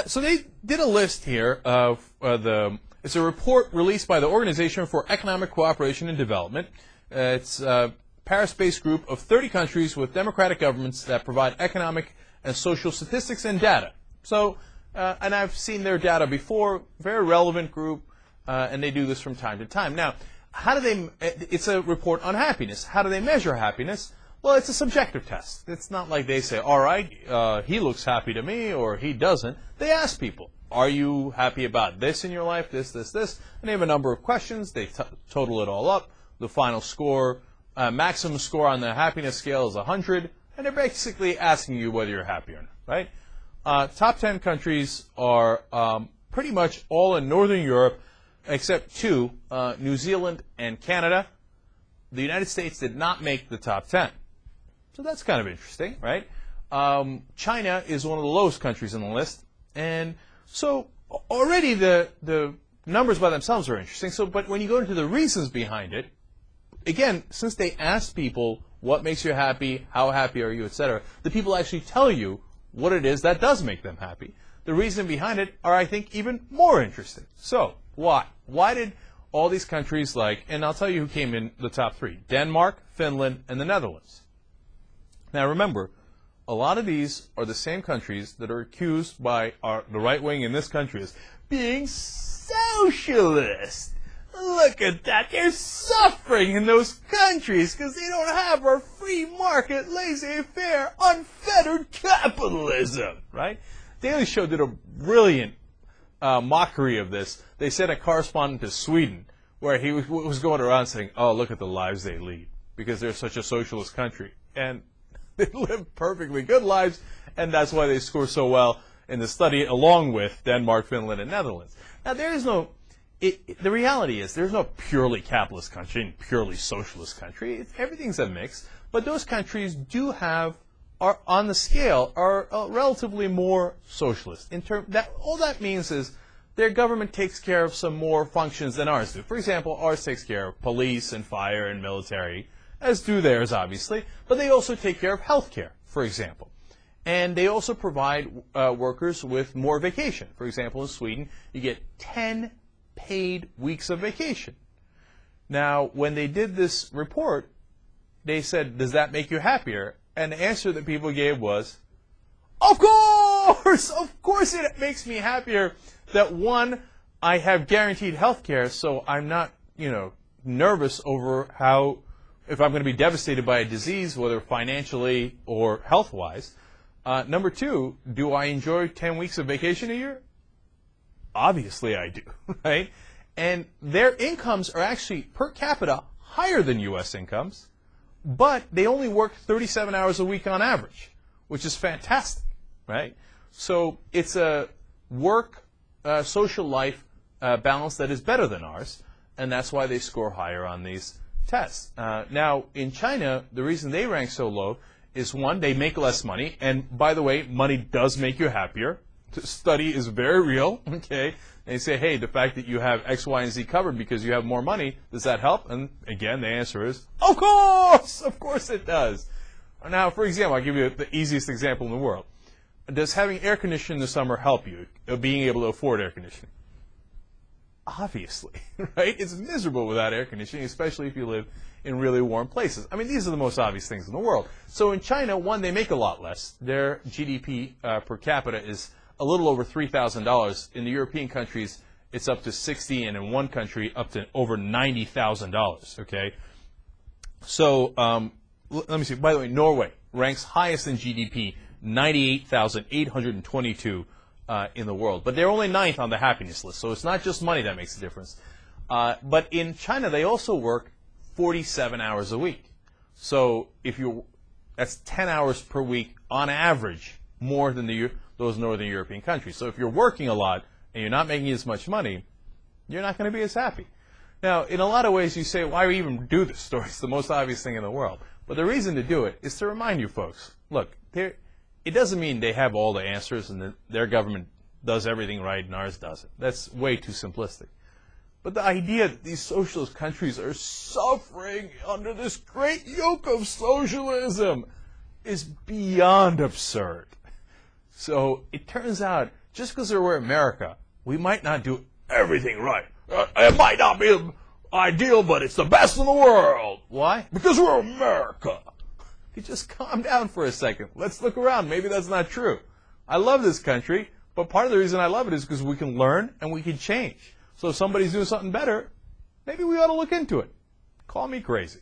So they did a list here of it's a report released by the Organization for Economic Cooperation and Development. It's a Paris-based group of 30 countries with democratic governments that provide economic and social statistics and data. So, and I've seen their data before, very relevant group, and they do this from time to time. Now, it's a report on happiness. How do they measure happiness? Well, it's a subjective test. It's not like they say, all right, he looks happy to me, or he doesn't. They ask people, are you happy about this in your life, this, this, this? And they have a number of questions. They total it all up. The final score, maximum score on the happiness scale is 100, and they're basically asking you whether you're happy or not, right? Top 10 countries are pretty much all in Northern Europe, except two, New Zealand and Canada. The United States did not make the top 10. So that's kind of interesting, right? China is one of the lowest countries on the list. And so already the numbers by themselves are interesting. So, but when you go into the reasons behind it, again, since they asked people what makes you happy, how happy are you, etc., the people actually tell you what it is that does make them happy. The reason behind it are, I think, even more interesting. So, why? Why did all these countries and I'll tell you who came in the top three: Denmark, Finland, and the Netherlands. Now remember, a lot of these are the same countries that are accused by the right wing in this country as being socialist. Look at that. They're suffering in those countries because they don't have our free market, laissez-faire, unfettered capitalism, right? Daily Show did a brilliant mockery of this. They sent a correspondent to Sweden where he was going around saying, oh, look at the lives they lead because they're such a socialist country. And they live perfectly good lives, and that's why they score so well in the study along with Denmark, Finland, and Netherlands. Now, there is no... the reality is there's no purely capitalist country and purely socialist country. Everything's a mix. But those countries are on the scale, are relatively more socialist. All that means is their government takes care of some more functions than ours do. For example, ours takes care of police and fire and military, as do theirs, obviously. But they also take care of health care, for example. And they also provide workers with more vacation. For example, in Sweden, you get 10 paid weeks of vacation. Now, when they did this report, they said, does that make you happier? And the answer that people gave was, of course it makes me happier that, one, I have guaranteed health care, so I'm not, nervous over if I'm going to be devastated by a disease, whether financially or health-wise. Number two, do I enjoy 10 weeks of vacation a year? Obviously I do, right? And their incomes are actually, per capita, higher than U.S. incomes, but they only work 37 hours a week on average, which is fantastic, right? So it's a social life balance that is better than ours, and that's why they score higher on these tests. Now, in China, the reason they rank so low is, one, they make less money, and by the way, money does make you happier. The study is very real, okay? They say, hey, the fact that you have X, Y, and Z covered because you have more money, does that help? And again, the answer is, of course it does. Now, for example, I'll give you the easiest example in the world. Does having air conditioning in the summer help you, being able to afford air conditioning? Obviously, right? It's miserable without air conditioning, especially if you live in really warm places. I mean, these are the most obvious things in the world. So in China, one, they make a lot less. Their GDP per capita is a little over $3,000. In the European countries, it's up to 60, and in one country, up to over $90,000, okay? So let me see. By the way, Norway ranks highest in GDP, 98,822 in the world. But they're only ninth on the happiness list, so it's not just money that makes a difference. But in China, they also work 47 hours a week. So that's 10 hours per week on average, more than those Northern European countries. So if you're working a lot and you're not making as much money, you're not going to be as happy. Now, in a lot of ways, you say, why even do this story? It's the most obvious thing in the world. But the reason to do it is to remind you folks, look, it doesn't mean they have all the answers and that their government does everything right and ours doesn't. That's way too simplistic. But the idea that these socialist countries are suffering under this great yoke of socialism is beyond absurd. So it turns out just because we're America, we might not do everything right. It might not be ideal, but it's the best in the world. Why? Because we're America. You just calm down for a second. Let's look around. Maybe that's not true. I love this country, but part of the reason I love it is because we can learn and we can change. So if somebody's doing something better, maybe we ought to look into it. Call me crazy.